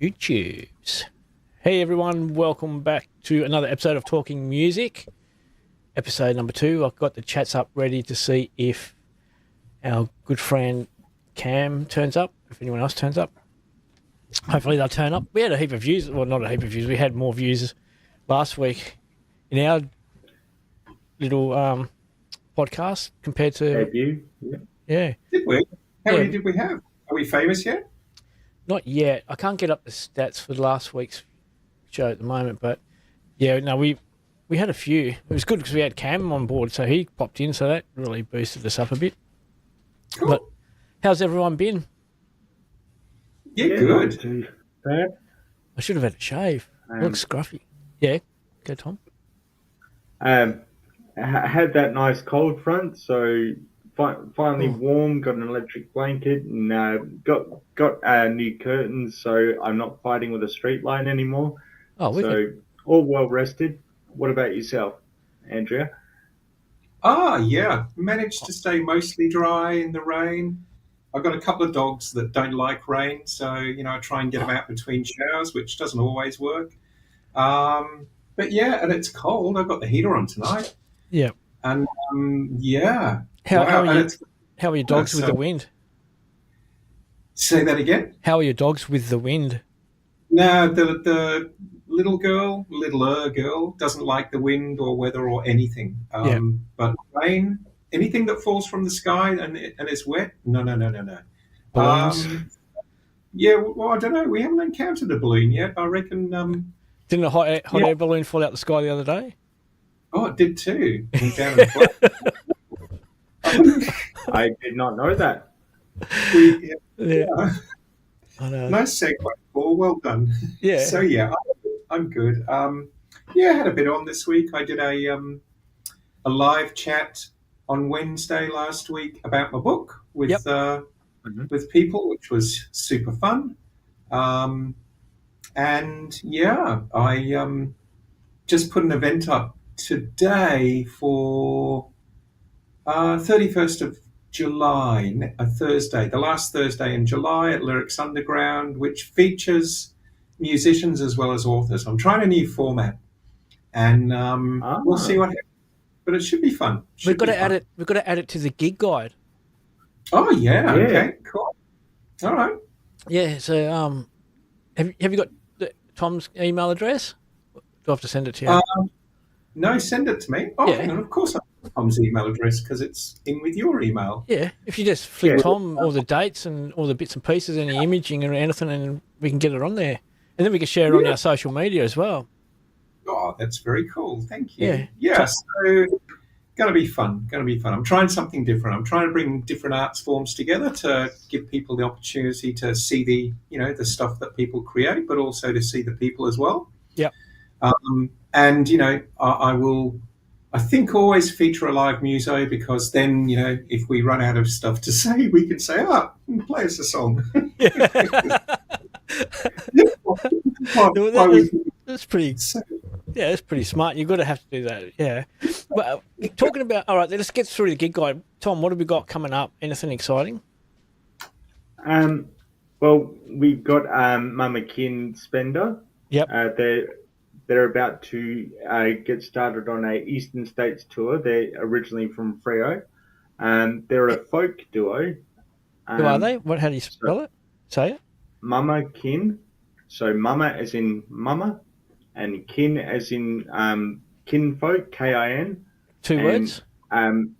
YouTubes. Hey everyone, welcome back to another episode of Talking Music, episode number 2. I've got the chats up ready to see if our good friend Cam turns up, if anyone else turns up. Hopefully they'll turn up. We had a heap of views, well, not a heap of views, we had more views last week in our little podcast compared to... Debut. Yeah. Did we? How Yeah. many did we have? Are we famous yet? Not yet. I can't get up the stats for last week's show at the moment, but yeah, no, we had a few. It was good because we had Cam on board, so he popped in, so that really boosted us up a bit. Cool. But how's everyone been? Yeah, Not good. too bad. I should have had a shave. It looks scruffy. Yeah, go Tom. Had that nice cold front, so finally Oh. warm. Got an electric blanket and got new curtains, so I'm not fighting with a street light anymore. Oh, wicked. So all well rested. What about yourself, Andrea? Yeah. Managed to stay mostly dry in the rain. I've got a couple of dogs that don't like rain, so I try and get them out between showers, which doesn't always work. But yeah, and it's cold. I've got the heater on tonight, Yeah. and yeah. How Wow, are and you? it's- How are your dogs with so- the wind? Say that again. How are your dogs with the wind? No, the littler girl, doesn't like the wind or weather or anything. Yeah. But rain, anything that falls from the sky and is wet, no. Balloons? Yeah, well, I don't know. We haven't encountered a balloon yet. I reckon. Didn't a hot Yeah. air balloon fall out the sky the other day? Oh, it did too. Went down in flat. I did not know that. Yeah. I know. Nice segue, Paul. Well done. Yeah. So yeah, I'm good. Yeah, I had a bit on this week. I did a live chat on Wednesday last week about my book with Yep. with people, which was super fun. And yeah, I just put an event up today for 31st of July, a Thursday, the last Thursday in July at Lyrics Underground, which features musicians as well as authors. I'm trying a new format, and we'll see what happens. But it should be fun. We've got to add it. We've got to add it to the gig guide. Oh yeah. Yeah. Okay. Cool. All right. Yeah. So, have you got Tom's email address? Do I have to send it to you? No, send it to me. Oh, Yeah. hang on. Of course, I have Tom's email address because it's in with your email. Yeah. If you just flick Yeah. Tom all the dates and all the bits and pieces, any imaging or anything, and we can get it on there, and then we can share it on Yeah. our social media as well. Oh, that's very cool. Thank you. Yeah. Yeah. So, going to be fun. I'm trying something different. I'm trying to bring different arts forms together to give people the opportunity to see the stuff that people create, but also to see the people as well. Yep. And I will, I think, always feature a live muso because then if we run out of stuff to say, we can say, play us a song. That's pretty. Yeah, that's pretty smart. You've got to have to do that. Yeah. But talking about, all right, let's get through the gig guide. Tom, what have we got coming up? Anything exciting? Well, we've got Mama Kin Spender. Yep. They're about to get started on a Eastern States tour. They're originally from Freo. They're a folk duo. Who are they? How do you spell it? Say it. Mama Kin. So Mama as in Mama, and Kin as in kinfolk, K-I-N. Two words? When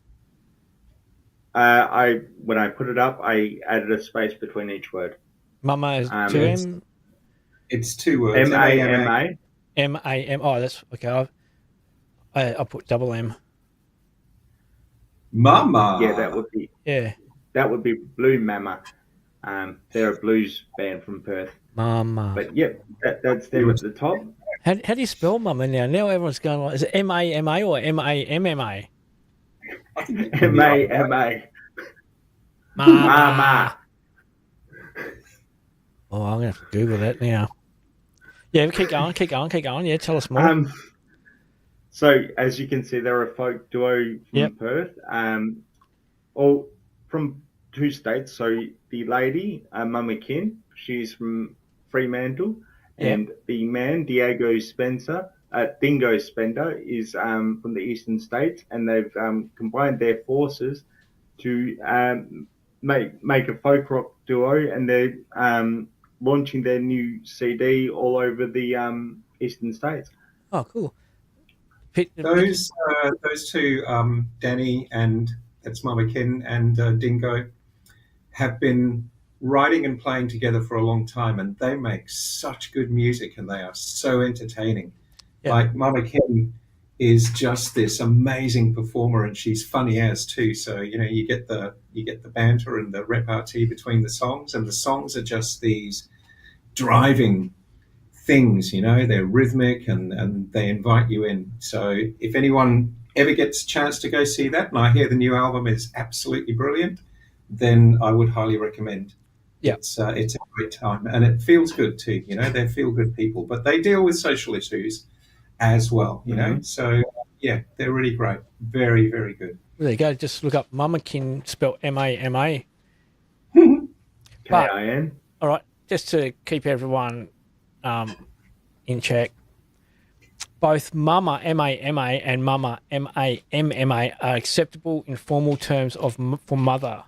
I put it up, I added a space between each word. Mama is it's- two M. It's 2 words. M-A-M-A. M-A-M. Oh, that's okay. I put double M. Mama. Yeah, that would be Blue Mama. They're a blues band from Perth. Mama. But yeah, that's them at the top. How do you spell Mama now? Now everyone's going like, is it M-A-M-A or M-A-M-M-A? I think it could be M-A-M-A. Mama. Oh, I'm going to have to Google that now. Yeah, keep going. Yeah, tell us more. So as you can see, they're a folk duo from Perth. All from 2 states. So the lady, Mama Kin, she's from Fremantle, Yeah. and the man Dingo Spencer is from the eastern states, and they've combined their forces to make a folk rock duo, and they're launching their new CD all over the eastern states. Oh, cool. Those two, Danny and that's Mama Ken and Dingo, have been writing and playing together for a long time, and they make such good music, and they are so entertaining. Yeah. Like Mama Ken is just this amazing performer, and she's funny as too. So you get the banter and the repartee between the songs, and the songs are just these driving things. They're rhythmic and they invite you in. So if anyone ever gets a chance to go see that, and I hear the new album is absolutely brilliant, then I would highly recommend. Yeah. It's a great time, and it feels good too. They're feel good people, but they deal with social issues as well. So yeah, they're really great. Very, very good. There you go. Just look up Mamakin, spelled M-A-M-A. K-I-N. All right, just to keep everyone in check, both Mama, M-A-M-A, and Mama, M-A-M-M-A, are acceptable informal terms for mother,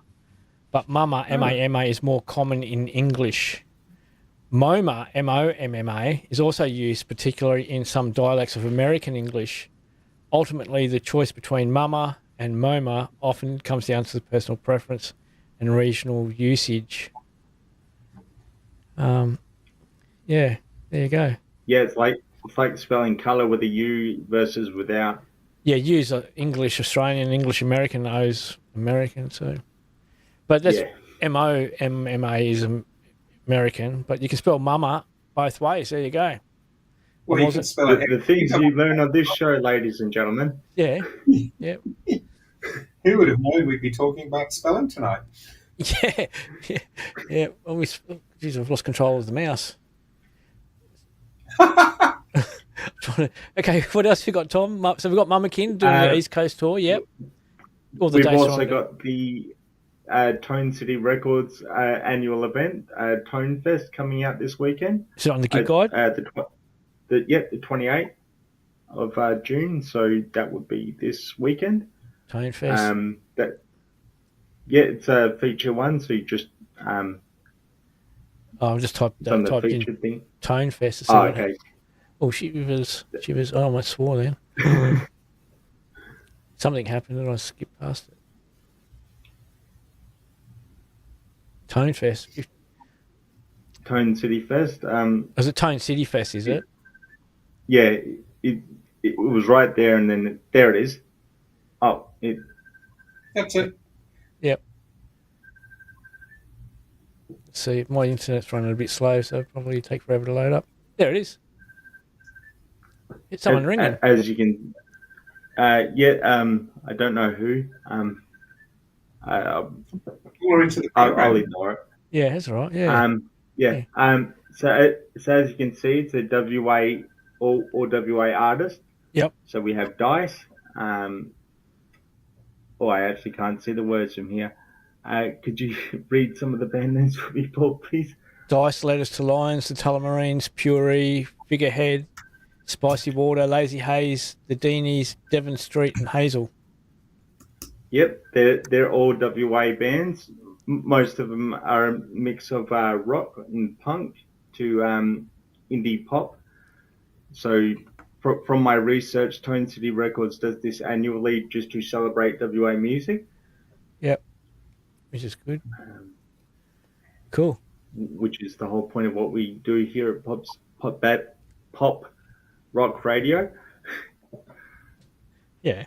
but Mama, M-A-M-A, is more common in English. Moma, M-O-M-M-A, is also used particularly in some dialects of American English. Ultimately, the choice between Mama and Moma often comes down to the personal preference and regional usage. Yeah, there you go. Yeah, it's like spelling colour with a U versus without. Yeah, U's English Australian, English American, O's American. So, but that's M-O-M-M-A is American, but you can spell Mama both ways. There you go. Well, you can spell it. The things you learn on this show, ladies and gentlemen. Yeah, yeah. Who would have known we'd be talking about spelling tonight? Yeah. Well, geez, I've lost control of the mouse. Okay, what else you got, Tom? So we've got Mama Kin doing the East Coast tour. Yep. We've also got the Tone City Records annual event, Tone Fest, coming out this weekend. Is it on the Gig Guide? The 28th of June. So that would be this weekend. Tone Fest. It's a feature one. So you just I'll just type in thing. Tone Fest. Okay. Oh, she was. Oh, I almost swore then. Something happened and I skipped past it. Tone Fest. Tone City Fest. Is it Tone City Fest? Is it? Yeah, it was right there, and then there it is. Oh, That's it. Yep. Let's see, my internet's running a bit slow, so it'll probably take forever to load up. There it is. It's someone ringing. As you can, I don't know who. Or into the I'll ignore it. Yeah, that's all right. Yeah. So as you can see, it's a WA or WA artist. Yep. So we have Dice. I actually can't see the words from here. Could you read some of the band names for me, Paul, please? Dice, Letters to Lions, the Tullamarines, Puri, Figurehead, Spicy Water, Lazy Haze, the Deanies, Devon Street, and Hazel. Yep, they're all WA bands. Most of them are a mix of rock and punk to indie pop. So from my research, Tone City Records does this annually just to celebrate WA music. Yep, which is good. Cool. Which is the whole point of what we do here at Pop Rock Radio. Yeah.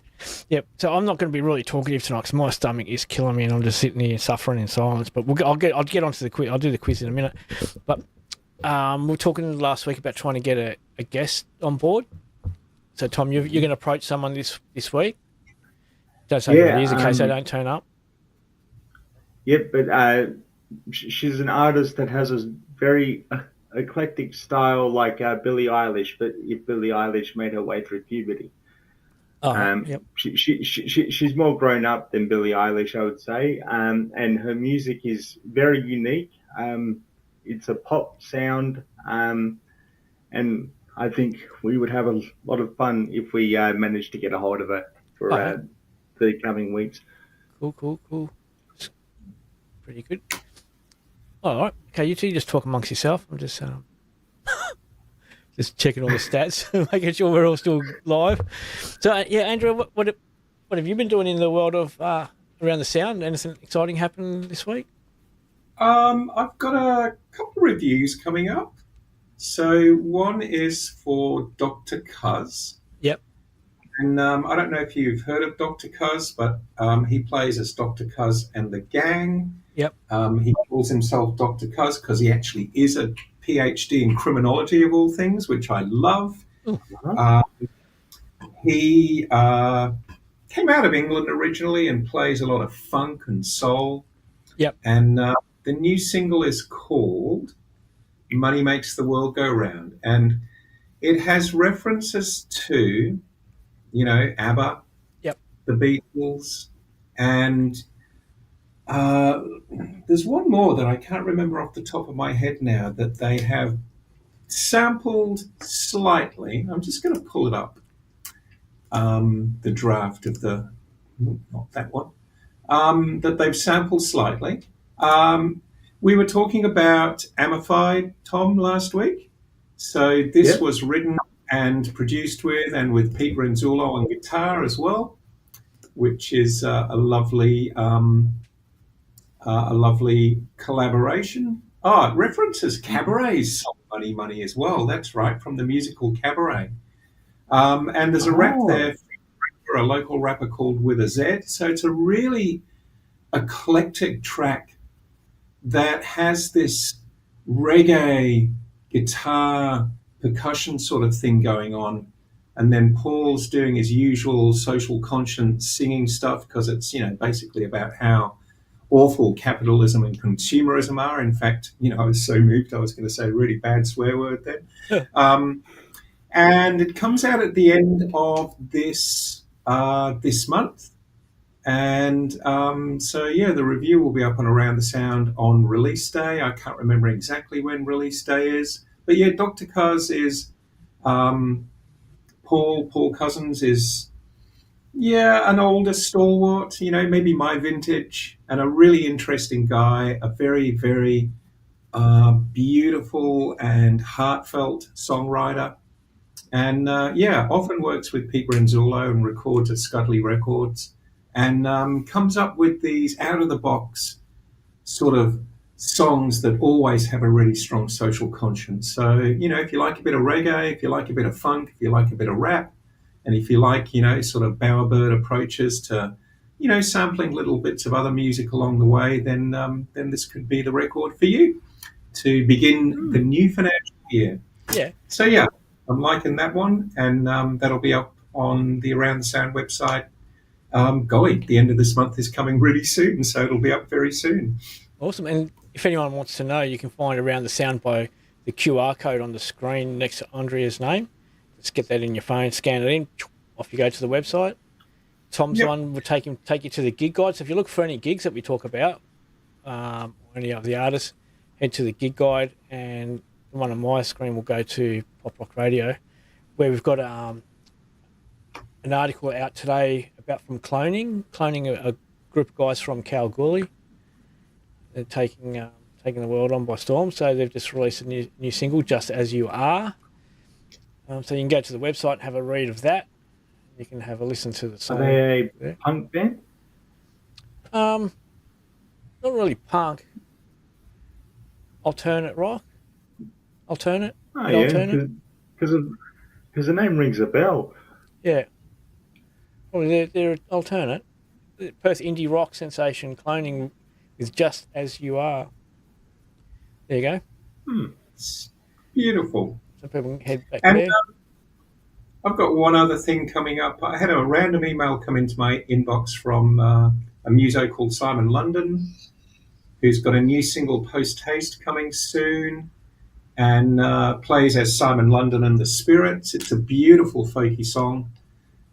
Yep. So I'm not going to be really talkative tonight because my stomach is killing me and I'm just sitting here suffering in silence. But I'll get onto the quiz. I'll do the quiz in a minute. But we were talking last week about trying to get a guest on board. So Tom, you're going to approach someone this week. Don't say who it is in case they don't turn up. Yep, but she's an artist that has a very eclectic style, like Billie Eilish. But if Billie Eilish made her way through puberty. Yep. She's more grown up than Billie Eilish, I would say, and her music is very unique. it's a pop sound, and I think we would have a lot of fun if we managed to get a hold of it for the coming weeks. Cool. It's pretty good. All right. Okay, you two just talk amongst yourself. I'm just just checking all the stats, making sure we're all still live. So, Andrew, what have you been doing in the world of around the sound? Anything exciting happened this week? I've got a couple of reviews coming up. So one is for Dr. Cuz. Yep. And I don't know if you've heard of Dr. Cuz, but he plays as Dr. Cuz and the Gang. Yep. He calls himself Dr. Cuz because he actually is a PhD in criminology of all things, which I love. He came out of England originally and plays a lot of funk and soul. Yep. And the new single is called Money Makes the World Go Round. And it has references to, ABBA, yep, the Beatles, and there's one more that I can't remember off the top of my head now that they have sampled slightly. I'm just going to pull it up. The draft of not that one, that they've sampled slightly. We were talking about Amplified, Tom, last week. So this was written and produced with Pete Renzullo on guitar as well, which is a lovely collaboration. It references Cabaret's song Money Money as well. That's right, from the musical Cabaret. And there's a rap there for a local rapper called With a Z. So it's a really eclectic track that has this reggae guitar percussion sort of thing going on. And then Paul's doing his usual social conscience singing stuff because it's, basically about how awful capitalism and consumerism are. In fact, I was so moved I was going to say a really bad swear word then. And it comes out at the end of this month. And the review will be up on Around the Sound on release day. I can't remember exactly when release day is. But yeah, Dr. Cuz is Paul Cousins is, an older stalwart, maybe my vintage, and a really interesting guy, a very, very beautiful and heartfelt songwriter. And often works with Pete Renzullo and records at Scudley Records, and comes up with these out-of-the-box sort of songs that always have a really strong social conscience. So, if you like a bit of reggae, if you like a bit of funk, if you like a bit of rap, and if you like, sort of bowerbird approaches to, sampling little bits of other music along the way, then this could be the record for you to begin the new financial year. Yeah. So, I'm liking that one, and that'll be up on the Around the Sound website. The end of this month is coming really soon, so it'll be up very soon. Awesome. And if anyone wants to know, you can find Around the Sound by the QR code on the screen next to Andrea's name. Just get that in your phone, scan it in, off you go to the website. Tom's one will take you to the gig guide. So if you look for any gigs that we talk about, or any of the artists, head to the gig guide, and the one on my screen will go to Pop Rock Radio, where we've got an article out today from Cloning a group of guys from Kalgoorlie. They're taking the world on by storm, so they've just released a new single, Just As You Are. So you can go to the website and have a read of that. You can have a listen to the song. Are they a punk band? Not really punk. Alternate rock. Alternate. Oh, yeah, because the name rings a bell. Yeah. Well, they're alternate. Perth indie rock sensation Cloning with Just As You Are. There you go. It's beautiful. So people can head back and, there. I've got one other thing coming up. I had a random email come into my inbox from a muso called Simon London, who's got a new single, Post Haste, coming soon, and plays as Simon London and the Spirits. It's a beautiful folky song.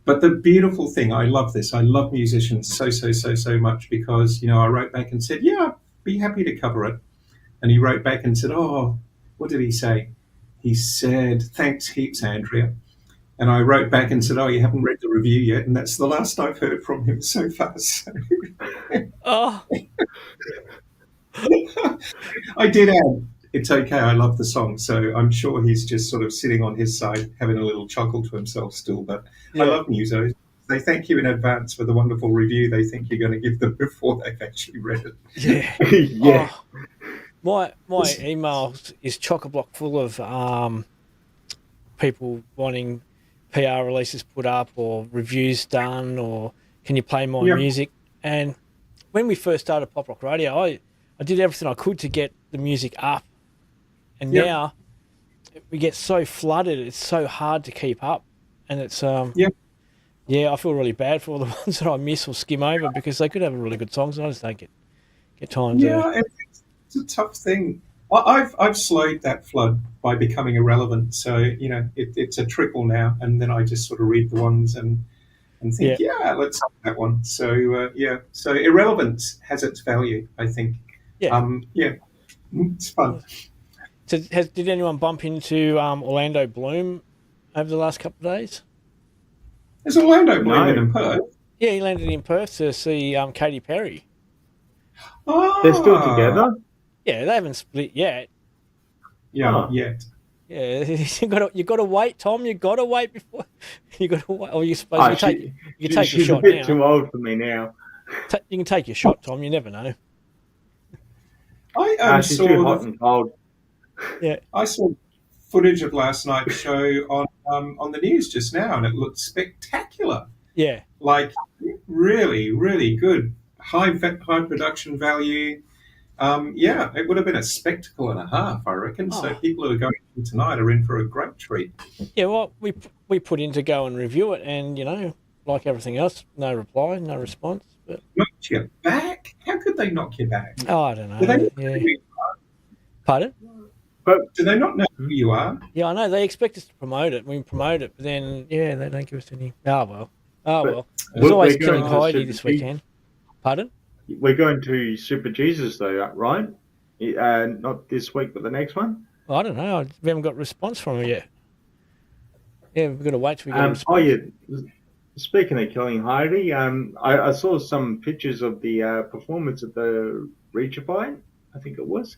But the beautiful thing, I love this. I love musicians so much because, I wrote back and said, I'd be happy to cover it. And he wrote back and said, "Oh, what did he say?" He said, "Thanks heaps, Andrea." And I wrote back and said, "Oh, you haven't read the review yet," and that's the last I've heard from him so far. So Oh, I did add, "It's okay, I love the song." So I'm sure he's just sort of sitting on his side, having a little chuckle to himself still. But yeah. I love Muso. They thank you in advance for the wonderful review they think you're going to give them before they've actually read it. Yeah. Yeah. Oh, my email is chock-a-block full of people wanting PR releases put up or reviews done or can you play my Yeah. music? And when we first started Pop Rock Radio, I did everything I could to get the music up. And Yeah. now we get so flooded, it's so hard to keep up. And it's Yeah. yeah, I feel really bad for all the ones that I miss or skim over because they could have really good songs and I just don't get time to. Yeah, it's a tough thing. I've slowed that flood by becoming irrelevant. So it's a trickle now, and then I just sort of read the ones and think, yeah, let's have that one. So so irrelevance has its value, I think. Yeah. It's fun. So did anyone bump into Orlando Bloom over the last couple of days? Is Orlando Bloom No. in Perth? Yeah, he landed in Perth to see Katy Perry. Oh, They're still together? Yeah, they haven't split yet. Yeah, Oh. yet. Yeah, you got to wait, Tom. You got to wait before you got to wait. Or you suppose Oh, you take your she's shot a bit now. too old for me now. You can take your shot, Tom. You never know. I She's saw too hot and cold. I saw footage of last night's show on the news just now, and it looked spectacular. Yeah, Like really, really good, high production value. It would have been a spectacle and a half, I reckon. So Oh. people who are going in tonight are in for a great treat. yeah. Well, we put in to go and review it, and like everything else, no reply, no response. But Knocked you back? How could they knock you back? I don't know. Do they, Yeah. Pardon? do they not know who you are? Yeah, I know. They expect us to promote it. We promote it, but then they don't give us any. Oh well. There's We're always going Killing to Coyote Super this G- weekend. Pardon? We're going to Super Jesus though, right? Not this week, but the next one. I don't know. We haven't got a response from her yet. Yeah, we've got to wait till we get a response. Oh yeah. Speaking of Killing Heidi, I saw some pictures of the performance at the Reachify, I think it was,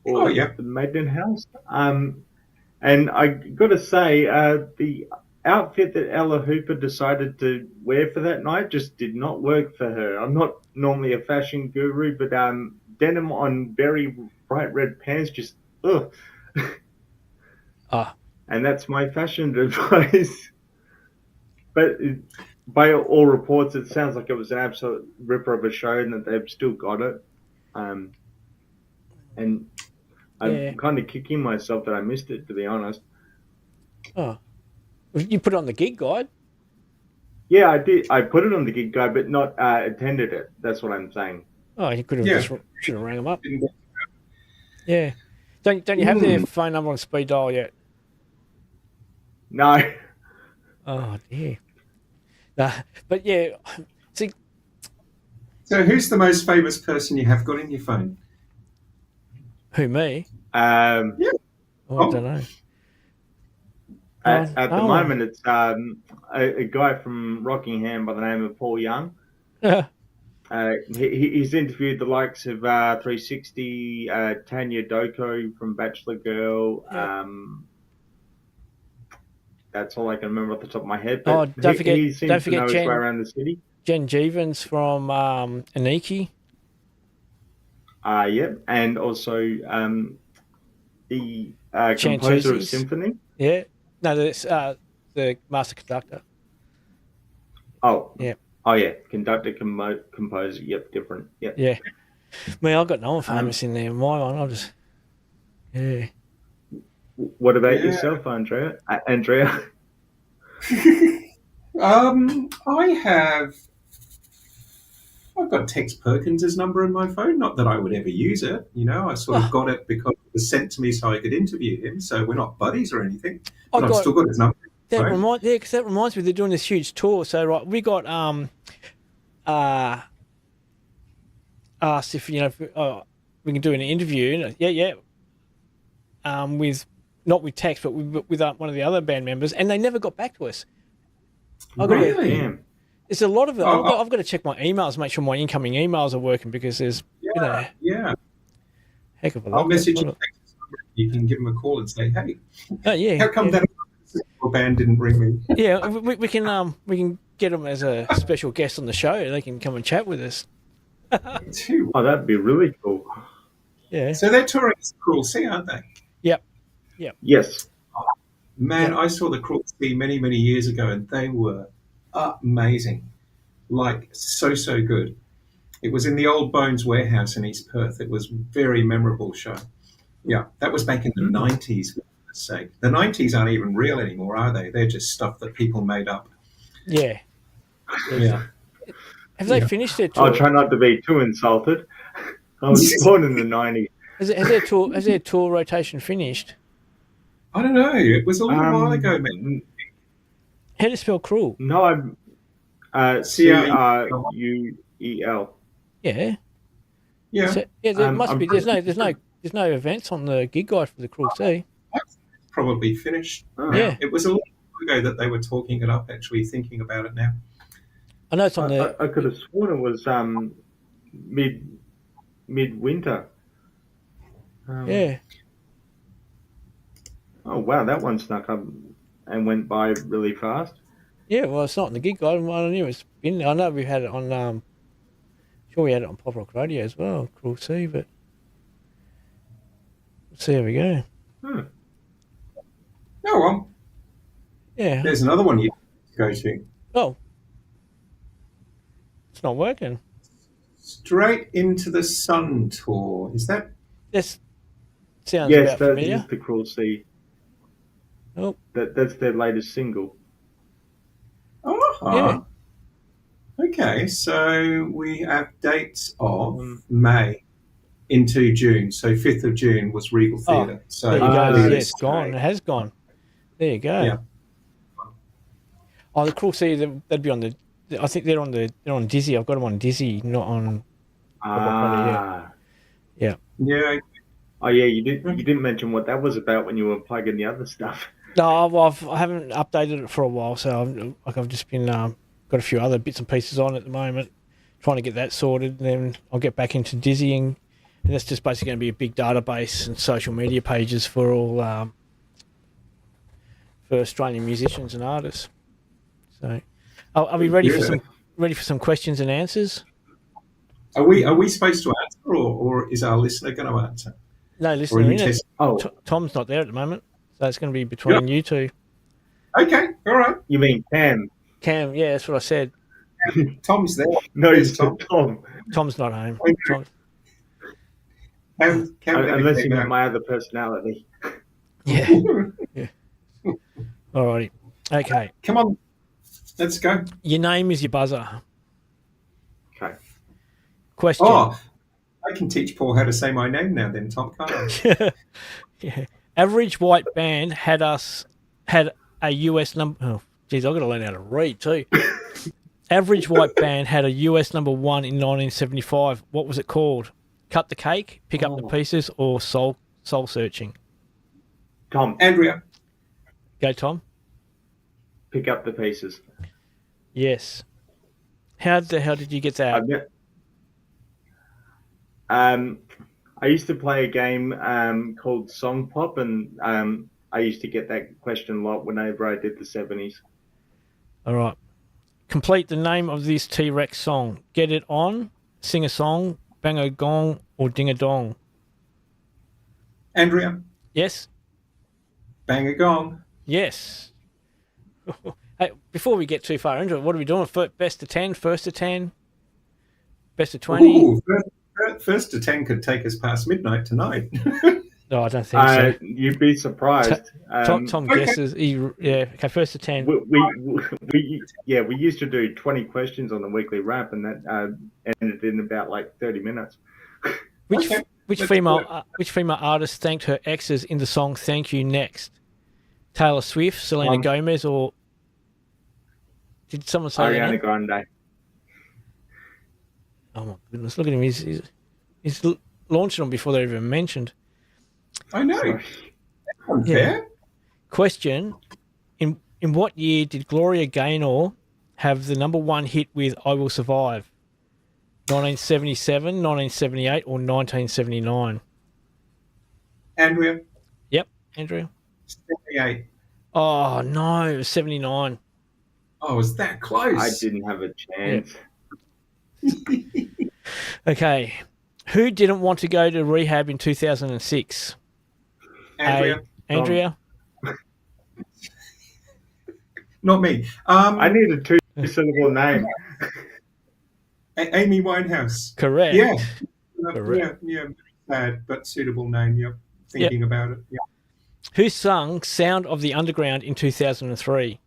or Oh, yeah. the Maiden House. And I got to say, the outfit that Ella Hooper decided to wear for that night just did not work for her. I'm not normally a fashion guru, but denim on very bright red pants, just ugh. Ah. And that's my fashion advice. But by all reports, it sounds like it was an absolute ripper of a show and that they've still got it. And I'm kind of kicking myself that I missed it, to be honest. Oh. You put it on the gig guide? Yeah, I did. I put it on the gig guide, but not attended it. That's what I'm saying. Oh, you could have Yeah. should have rang them up. Yeah. Don't you have their phone number on speed dial yet? No. Oh dear. Nah, but yeah, see, So who's the most famous person you have got in your phone? who me? Yeah. Oh, I don't know. At the no. moment, it's a guy from Rockingham by the name of Paul Young. He's interviewed the likes of 360, Tanya Doko from Bachelor Girl. Yeah. That's all I can remember off the top of my head. Oh, But don't forget he seems to know his way Jen. around the city. Jen Jevons from Aniki. Yep, and also the composer of Chantusis. Symphony. Yeah. No, that's the master conductor. Oh, Yeah. Oh, yeah, conductor, composer. Yep, different. Yep. Yeah. Man, I've got no one famous in there. My one, I'll just. Yeah. What about Yeah. yourself, Andrea? Andrea? I've got Tex Perkins' number in my phone. Not that I would ever use it. I sort of got it because it was sent to me so I could interview him. So we're not buddies or anything. But I've still got his number. That Right. reminds me they're doing this huge tour. So right, we got asked if we we can do an interview. And, yeah. With not with text, but with one of the other band members, and they never got back to us. Really? Damn. There's a lot of it. Oh, I've got to check my emails, make sure my incoming emails are working because there's yeah. heck of a lot. I'll message you. You can give them a call and say, "Hey, how come that band didn't ring me?" Yeah, we can get them as a special guest on the show. They can come and chat with us. Oh, that'd be really cool. Yeah. So they're touring Cruel Sea, aren't they? Yep. Yes. Man, I saw the Cruel Sea many, many years ago, and they were amazing. Like, so good. It was in the Old Bones Warehouse in East Perth. It was a very memorable show. Yeah, that was back in the 90s, for goodness sake. The 90s aren't even real anymore, are they? They're just stuff that people made up. Yeah. Yeah. Have they finished their tour? I'll try not to be too insulted. I was born in the 90s. Has their tour rotation finished? I don't know. It was a little while ago, man. How do you spell cruel? No, I'm CRUEL. Yeah. Yeah. So, there must be. There's no events on the gig guide for the Cruel Sea. Probably finished. Oh. Yeah. It was a little while ago that they were talking it up, actually, thinking about it now. I know it's on the. I could have sworn it was midwinter. Yeah. Oh wow, that one snuck up and went by really fast. Yeah, well, it's not in the gig guide. I knew it's been. I know we had it on. Sure, we had it on Pop Rock Radio as well, Cruel Sea, but let's see how we go. Hmm. Oh, well, Yeah. there's another one you go to. Oh, it's not working. Straight into the Sun tour. Is that? This sounds Yes, about that familiar. is the Cruel Sea. Oh, That's their latest single. Oh, okay. So we have dates of May into June. So 5th of June was Regal Theatre. So there you go. Ah, Yeah, yes. it's gone. It has gone. There you go. Yeah. Oh, the Cruel Sea. They'd be on the. I think they're on Dizzy. I've got them on Dizzy, not on. Ah. yeah. Oh yeah, you didn't mention what that was about when you were plugging the other stuff. No, well, I haven't updated it for a while, so I've just been got a few other bits and pieces on at the moment, trying to get that sorted. And then I'll get back into Dizzying, and that's just basically going to be a big database and social media pages for all for Australian musicians and artists. So, are we ready for some questions and answers? Are we supposed to answer, or is our listener going to answer? No, Or are listener you in it. testing? Oh, Tom's not there at the moment, so it's going to be between you two. Okay, all right. you mean Cam? Cam, yeah, that's what I said. Tom's there. No, Where's it's Tom. Tom's not home. Okay. Tom, Unless you meant my other personality. yeah. Alrighty. Okay. Come on, let's go. Your name is your buzzer. Okay. Question. Oh, I can teach Paul how to say my name now then, Tom, can't I? Yeah. Average White Band had a US number. Oh, geez, I've got to learn how to read too. Average White Band had a US number 1 in 1975. What was it called? Cut the Cake, Pick Up the Pieces, or Soul Searching? Tom, Andrea. Go, Tom. pick up the pieces. Yes. How the hell did you get that? I used to play a game called Song Pop, and I used to get that question a lot whenever I did the 70s. All right. Complete the name of this T-Rex song. Get It On, Sing a Song, Bang a Gong, or Ding a Dong? Andrea. Yes? Bang a gong. Yes. Hey, before we get too far into it, what are we doing? Best of 10, first of 10, best of 20? Ooh, first to 10 could take us past midnight tonight. No, I don't think so. You'd be surprised. Tom guesses. Okay, first to 10. We used to do 20 questions on the weekly wrap, and that ended in about like 30 minutes. Which female artist thanked her exes in the song "Thank You Next"? Taylor Swift, Selena Gomez, or did someone say Ariana Grande. Oh my goodness! Look at him. He's launching them before they're even mentioned. I know. Sorry. Unfair. Question: In what year did Gloria Gaynor have the number one hit with "I Will Survive"? 1977, 1978, or 1979? Andrea, Yep, Andrea. 78. Oh no, it was 79. Oh, was that close? I didn't have a chance. Okay, who didn't want to go to rehab in 2006? Andrea, Andrea. not me. I need a two-syllable name. Amy Winehouse. Correct. Yeah. Correct. Yeah. Bad but suitable name. Yep. Thinking about it. Yeah. Who sung "Sound of the Underground" in 2003?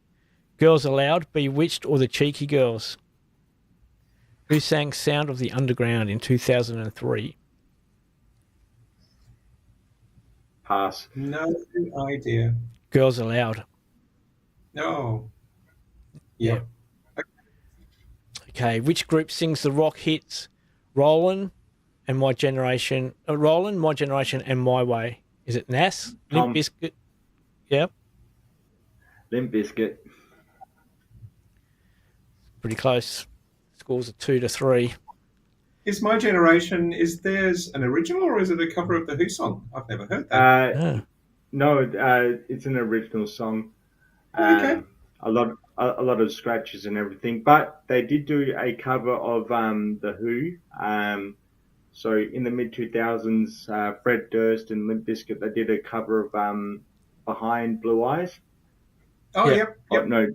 Girls Aloud, Bewitched, or the Cheeky Girls? Who sang "Sound of the Underground" in 2003? Pass. No idea. Girls Aloud. No. Yeah. Okay, which group sings the rock hits "Rollin'" and "My Generation"? "Rollin'," "My Generation," and "My Way." Is it Nas? Limp Bizkit? Yep. Limp Bizkit. Pretty close. Scores are 2-3. Is My Generation, is theirs an original or is it a cover of the Who song? I've never heard that. Oh. No, it's an original song. Okay. A lot of scratches and everything, but they did do a cover of the Who. So in the mid 2000s, Fred Durst and Limp Bizkit, they did a cover of Behind Blue Eyes. Oh, Yeah. yep. Oh, no,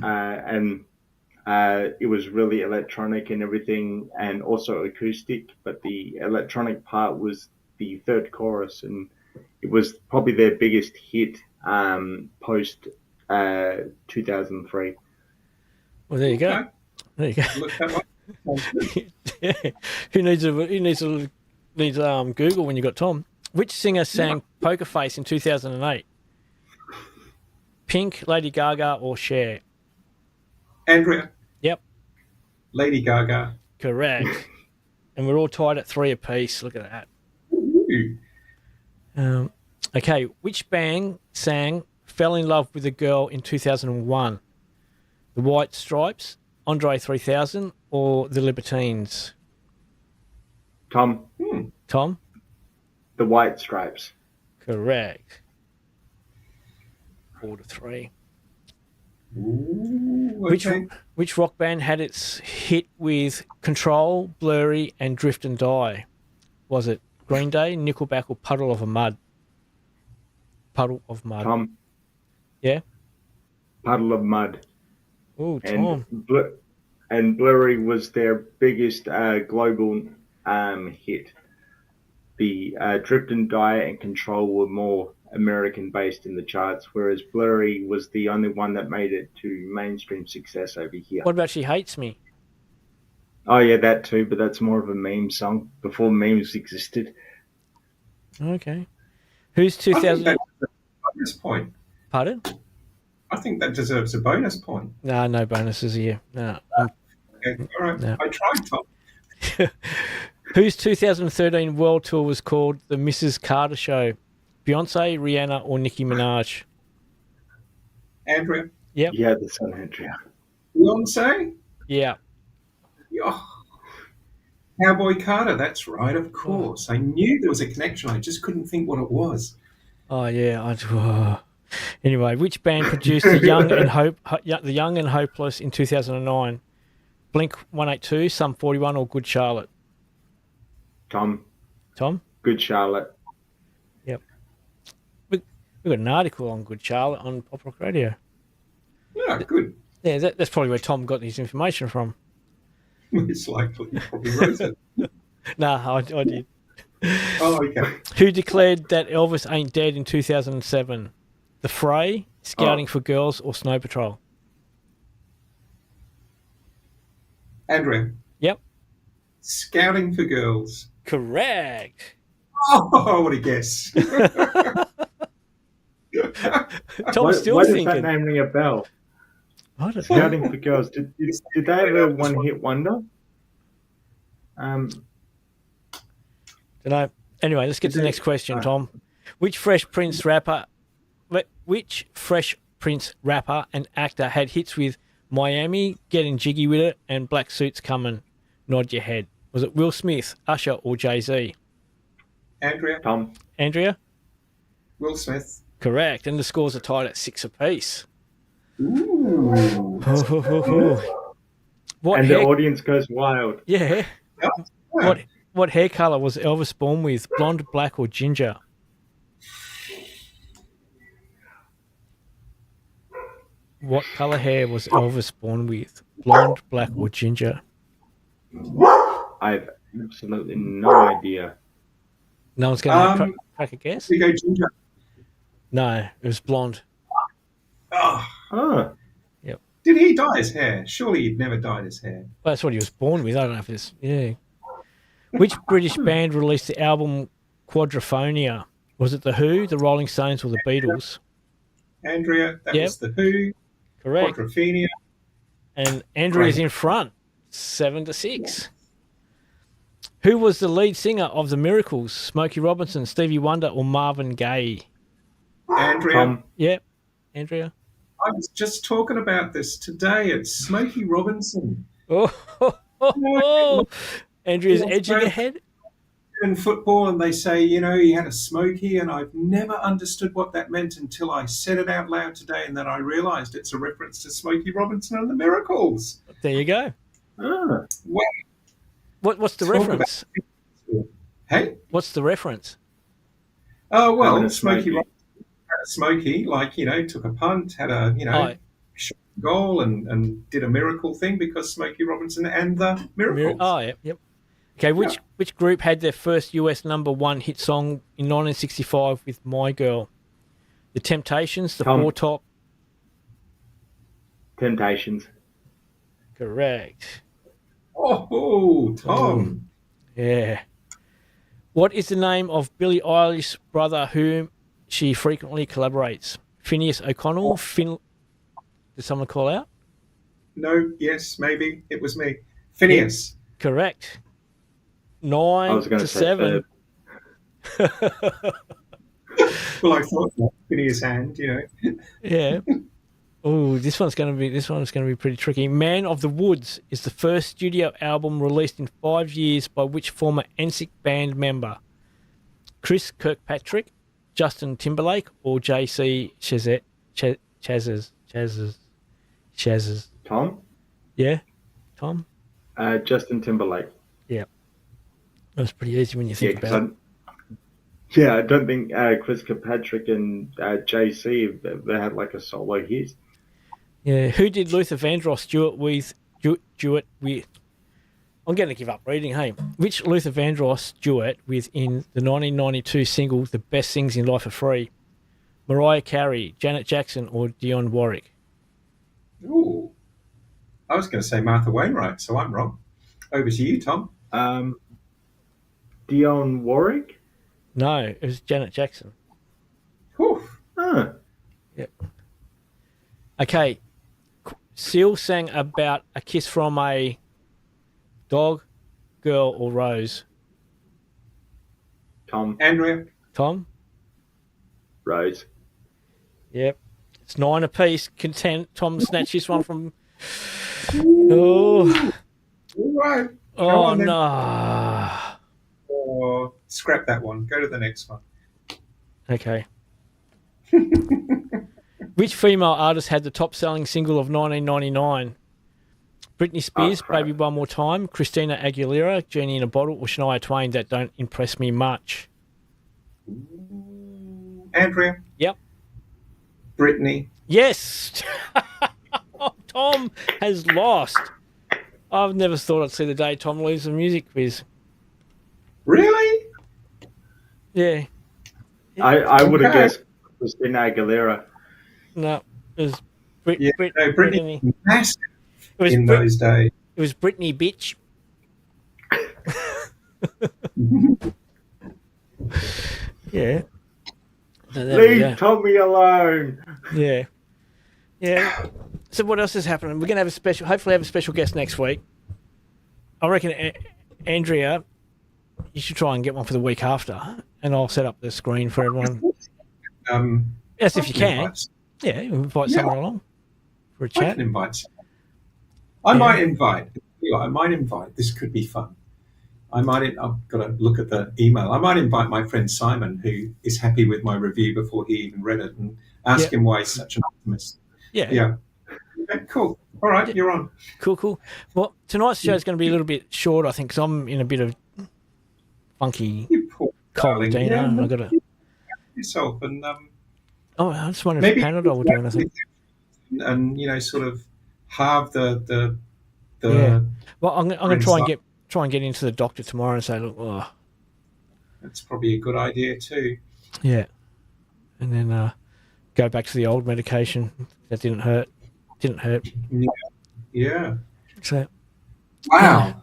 and it was really electronic and everything, and also acoustic. But the electronic part was the third chorus, and it was probably their biggest hit post 2003. Well, there you go. Okay. There you go. Look that one. Yeah. Who needs Google when you got Tom? Which singer sang "Poker Face" in 2008? Pink, Lady Gaga, or Cher? Andrea. Yep. Lady Gaga. Correct. And we're all tied at 3 apiece. Look at that. Ooh. Okay, which band sang "Fell in Love with a Girl" in 2001? The White Stripes, Andre 3000, or the Libertines? Tom, Tom? the White Stripes. Correct. 4-3. Ooh, okay. Which rock band had its hit with "Control," "Blurry," and "Drift and Die"? Was it Green Day, Nickelback, or Puddle of Mud? Puddle of Mud. Tom. Yeah? Puddle of Mud. Ooh, Tom. And Blurry was their biggest global hit. The Drift and Die and Control were more American-based in the charts, whereas Blurry was the only one that made it to mainstream success over here. What about "She Hates Me"? Oh, yeah, that too, but that's more of a meme song before memes existed. Okay. Who's I think 2000? that deserves a bonus point. Pardon? I think that deserves a bonus point. No bonuses here. No. Okay, all right. No. I tried, Tom. Whose 2013 world tour was called the Mrs. Carter Show? Beyonce, Rihanna, or Nicki Minaj? Andrea. Yep. Yeah, the San Andrea. Beyonce. Yeah. Oh. Cowboy Carter. That's right, of course. I knew there was a connection. I just couldn't think what it was. Oh yeah. Anyway, which band produced the Young and Hopeless in 2009? Blink 182, Sum 41, or Good Charlotte? Tom. Good Charlotte. Yep. We've got an article on Good Charlotte on Pop Rock Radio. Yeah, good. Yeah, that's probably where Tom got his information from. It's likely you probably wrote it. Nah, I did. Oh, okay. Who declared that Elvis ain't dead in 2007? The Fray, Scouting for Girls, or Snow Patrol? Andrea. Yep. Scouting for Girls. Correct. Oh, what a guess. Tom's still why thinking. does that name ring a bell? I don't know. Scouting for Girls. Did they have a one-hit wonder? Don't know. Anyway, let's get to the next question, Tom. Which Fresh Prince rapper and actor had hits with Miami, Getting Jiggy With It, and Black Suits Coming? Nod your head. Was it Will Smith, Usher, or Jay-Z? Andrea? Tom. Andrea? Will Smith. Correct. And the scores are tied at 6 apiece. Ooh. What And hair... the audience goes wild. Yeah. What hair colour was Elvis born with? Blonde, black, or ginger? What colour hair was Elvis born with? Blonde, black, or ginger? I have absolutely no idea. No one's going to crack a guess? We go ginger. No, it was blonde. Oh, Oh, did he dye his hair? Surely he'd never dyed his hair. Well, that's what he was born with. I don't know if it's... Yeah. Which British band released the album Quadrophonia? Was it The Who, the Rolling Stones, or the Beatles? Andrea, that Yep. was The Who. Correct. Quadrophenia. And Andrea's in front, 7-6. Who was the lead singer of The Miracles? Smokey Robinson, Stevie Wonder, or Marvin Gaye? Andrea. Tom. Yep. Andrea? I was just talking about this today. It's Smokey Robinson. Oh. Andrea's edging ahead. In football, and they say, he had a smoky, and I've never understood what that meant until I said it out loud today, and then I realised it's a reference to Smokey Robinson and the Miracles. There you go. oh. Wow. What's the Talk reference? Hey? What's the reference? Oh, well, Having a Smokey smoky. Robinson had a smoky, took a punt, had a, Oh, shot a goal and did a miracle thing because Smokey Robinson and the Miracles. Yep. Okay, which group had their first US #1 hit song in 1965 with My Girl? The Temptations, the Tom. Four Top. Temptations. Correct. Oh, Tom. Yeah. What is the name of Billie Eilish's brother whom she frequently collaborates? Phineas O'Connell? Did someone call out? No, yes, maybe. It was me. Phineas. Correct. I 9 was going to to say 7. Well, I thought that. Phineas hand, Yeah. Oh, this one's going to be pretty tricky. Man of the Woods is the first studio album released in 5 years by which former NSYNC band member? Chris Kirkpatrick, Justin Timberlake, or JC Chazes? Tom. Yeah, Tom. Justin Timberlake. That was pretty easy when you think about it. I don't think Chris Kirkpatrick and JC have ever had like a solo hit. Yeah, who did Luther Vandross duet with? I'm going to give up reading. Hey, which Luther Vandross duet with in the 1992 single "The Best Things in Life Are Free"? Mariah Carey, Janet Jackson, or Dionne Warwick? Ooh. I was going to say Martha Wainwright, so I'm wrong. Over to you, Tom. Dionne Warwick. No, it was Janet Jackson. Whew. Huh. Okay, Seal sang about a kiss from a dog, girl, or rose. Tom. Andrea. Tom? Rose. Yep. It's 9 apiece. Content. Tom snatched this one from... Oh, All right. Go oh on then. no. Oh, scrap that one. Go to the next one. Okay. Which female artist had the top-selling single of 1999? Britney Spears, crap. Baby One More Time, Christina Aguilera, Genie in a Bottle, or Shania Twain, That Don't Impress Me Much? Andrea. Yep. Brittany. Yes! Tom has lost. I've never thought I'd see the day Tom leaves a music quiz. Really? Yeah. I would have Okay. guessed Christina Aguilera. No, it was Yeah. No, Brittany was massive It was in those days. It was Britney, bitch. Yeah. So there we Leave go. Tommy alone. Yeah. Yeah. So what else is happening? We're hopefully have a special guest next week. I reckon Andrea you should try and get one for the week after, and I'll set up the screen for everyone. Yes, if you can. Yeah, invite someone along for a I chat. can invite someone. I might invite. This could be fun. I've got to look at the email. I might invite my friend Simon, who is happy with my review before he even read it, and ask him why he's such an optimist. Yeah. Yeah. Okay, cool. All right, you're on. Cool. Well, tonight's show is going to be a little bit short, I think, because I'm in a bit of funky You poor cold, darling. Dino. Yeah, And I got to. yourself and I just wonder maybe if Panadol will do anything. and sort of halve the Yeah. Well, I'm going to inside. try and get into the doctor tomorrow and say, look, That's probably a good idea too. yeah, and then go back to the old medication that didn't hurt. Yeah. So Wow.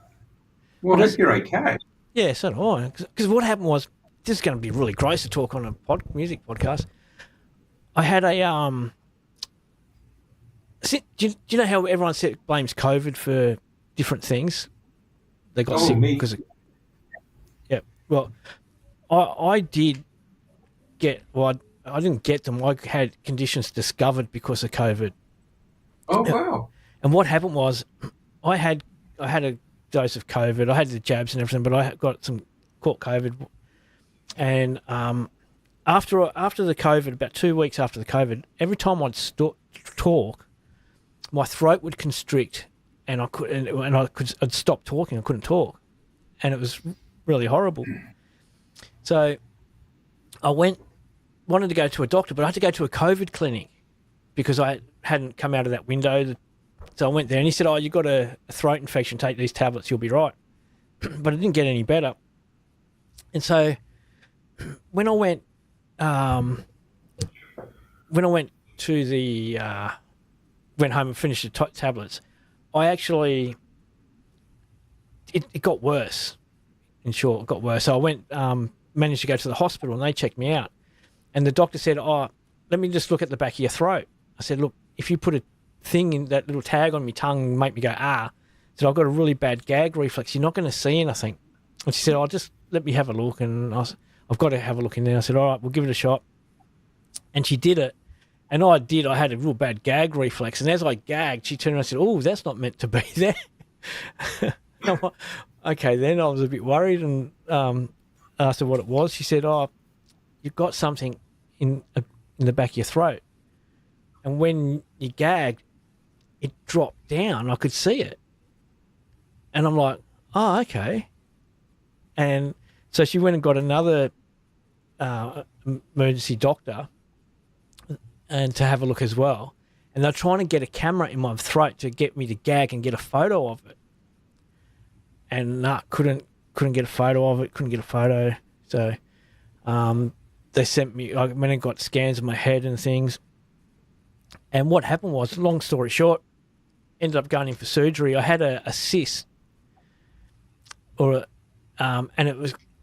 Well, Well, I hope you're okay. yeah, so do I. Because what happened was, this is going to be really gross to talk on a music podcast. I had a do you know how everyone blames COVID for different things? They got sick me. because of. Yeah. Well, I did get. Well, I didn't get them. I had conditions discovered because of COVID. Oh wow. And what happened was, I had a dose of COVID. I had the jabs and everything, but I caught COVID. And after the COVID, about 2 weeks after the COVID, every time I'd talk, my throat would constrict, and I'd stop talking. I couldn't talk, and it was really horrible. So I wanted to go to a doctor, but I had to go to a COVID clinic because I hadn't come out of that window. So I went there, and he said, "Oh, you've got a throat infection. Take these tablets, you'll be right." But it didn't get any better. And so when I went to the went home and finished the tablets, I actually it got worse. In short, it got worse. So I went managed to go to the hospital, and they checked me out. And the doctor said, "Oh, let me just look at the back of your throat." I said, "Look, if you put a thing in that little tag on my tongue and make me go ah," I said, "I've got a really bad gag reflex. You're not going to see anything." And she said, "Oh, just let me have a look." And I've got to have a look in there. I said, "All right, we'll give it a shot." And she did it. And I had a real bad gag reflex. And as I gagged, she turned around and said, "Oh, that's not meant to be there." Okay, then I was a bit worried and asked her what it was. She said, "Oh, you've got something in the back of your throat. And when you gagged, it dropped down. I could see it." And I'm like, "Oh, okay." And so she went and got another emergency doctor and to have a look as well. And they're trying to get a camera in my throat to get me to gag and get a photo of it. And couldn't get a photo of it, couldn't get a photo. So they sent me, I went and got scans of my head and things. And what happened was, long story short, ended up going in for surgery. I had a cyst, and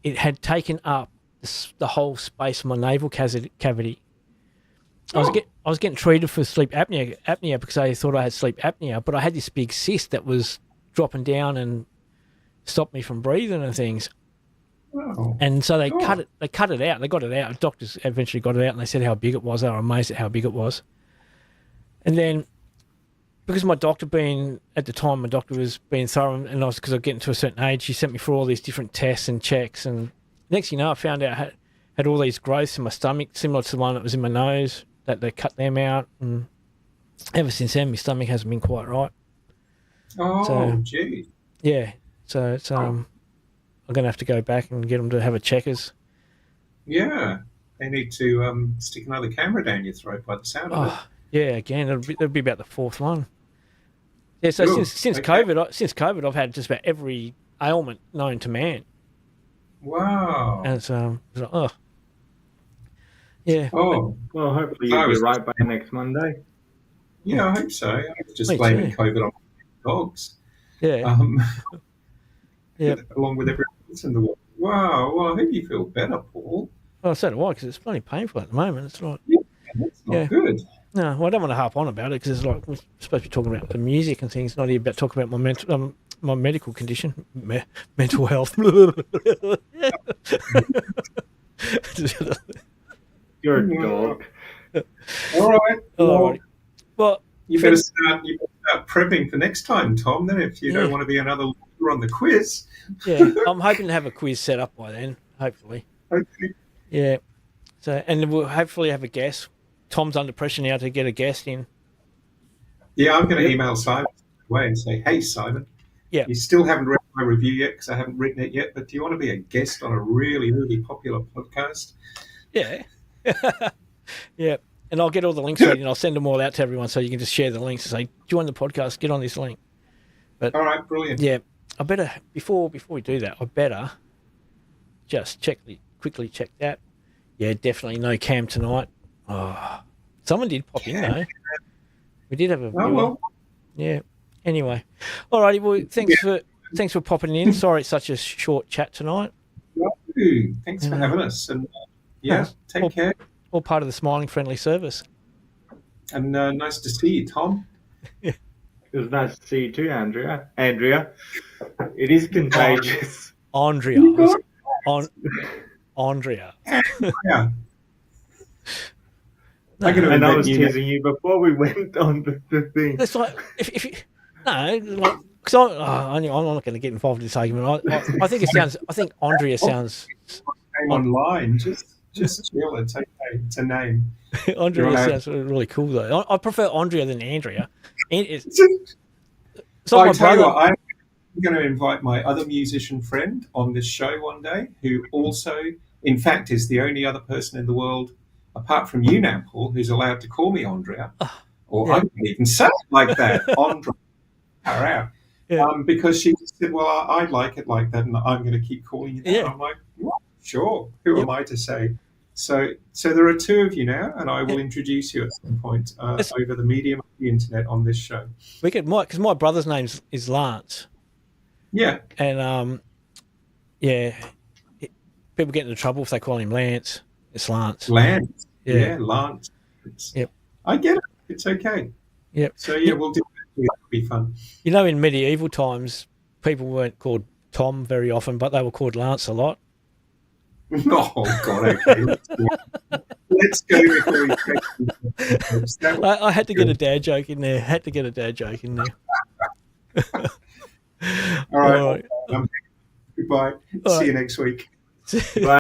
it had taken up the whole space of my navel cavity. I was getting treated for sleep apnea because I thought I had sleep apnea, but I had this big cyst that was dropping down and stopped me from breathing and things. Oh. And so they cut it. They cut it out. They got it out. Doctors eventually got it out, and they said how big it was. They were amazed at how big it was. And then, because my doctor was being thorough, and because I was getting to a certain age, she sent me for all these different tests and checks. And next thing you know, I found out I had all these growths in my stomach, similar to the one that was in my nose, that they cut them out. And ever since then, my stomach hasn't been quite right. Oh, gee. Yeah. So it's I'm going to have to go back and get them to have a checkers. Yeah. They need to stick another camera down your throat by the sound of it. Yeah, again, it'll be about the fourth one. Yeah, so since COVID, I've had just about every ailment known to man. Wow. And it's like, yeah. Oh. Well, hopefully you'll be right by next Monday. Yeah, I hope so. I was just Me blaming too. COVID on dogs. Yeah. Yeah. Along with everyone else in the world. Wow. Well, I hope you feel better, Paul. Well, so do I, because it's bloody painful at the moment. It's like, That's not good. no, well, I don't want to harp on about it because it's like we're supposed to be talking about the music and things, not even about talking about my my medical condition, mental health. You're a dog. All right. All right. Well, You better start prepping for next time, Tom. Then, if you don't Yeah. want to be another loser on the quiz. yeah, I'm hoping to have a quiz set up by then. Hopefully. Okay. Yeah. So, and we'll hopefully have a guest. Tom's under pressure now to get a guest in. Yeah, I'm going to email Simon away and say, "Hey, Simon, Yeah. you still haven't read my review yet because I haven't written it yet. But do you want to be a guest on a really, really popular podcast?" Yeah. Yeah. And I'll get all the links ready and I'll send them all out to everyone so you can just share the links and say, join the podcast, get on this link. All right, brilliant. Yeah. I better, before we do that, I better just quickly check that. Yeah, definitely no Cam tonight. Oh, someone did pop in though. We did have a viewer. Oh well. Yeah. Anyway. All righty. Well, thanks for popping in. Sorry it's such a short chat tonight. Ooh, thanks for having us, and take care. All part of the smiling friendly service. And nice to see you, Tom. It was nice to see you too, Andrea. Andrea, it is contagious. Andrea. Andrea. Yeah. No, And I was teasing you before we went on the thing. It's like if you, no, like, because I'm not going to get involved in this argument. I think it sounds. I think Andrea sounds. Name online, just chill. It's okay. It's a name. Andrea sounds really cool though. I prefer Andrea than Andrea. It's like I my tell you brother. what, I'm going to invite my other musician friend on this show one day, who also, in fact, is the only other person in the world, apart from you now, Paul, who's allowed to call me Andrea. Or I wouldn't even say it like that, Andrea. Far out. Yeah. Because she said, well, I like it like that, and I'm going to keep calling you that. Yeah. I'm like, well, sure. Who am I to say? So there are two of you now, and I will introduce you at some point over the medium of the internet on this show. We could because my brother's name is Lance. Yeah. And people get into trouble if they call him Lance. It's Lance. Lance. Yeah. Yeah, Lance. Yep. I get it. It's okay. Yep. So yeah, we'll do that. It'll be fun. You know, in medieval times, people weren't called Tom very often, but they were called Lance a lot. Oh God, okay. Let's go before we take I had to get a dad joke in there. All right. Goodbye. All See you right. next week. Bye.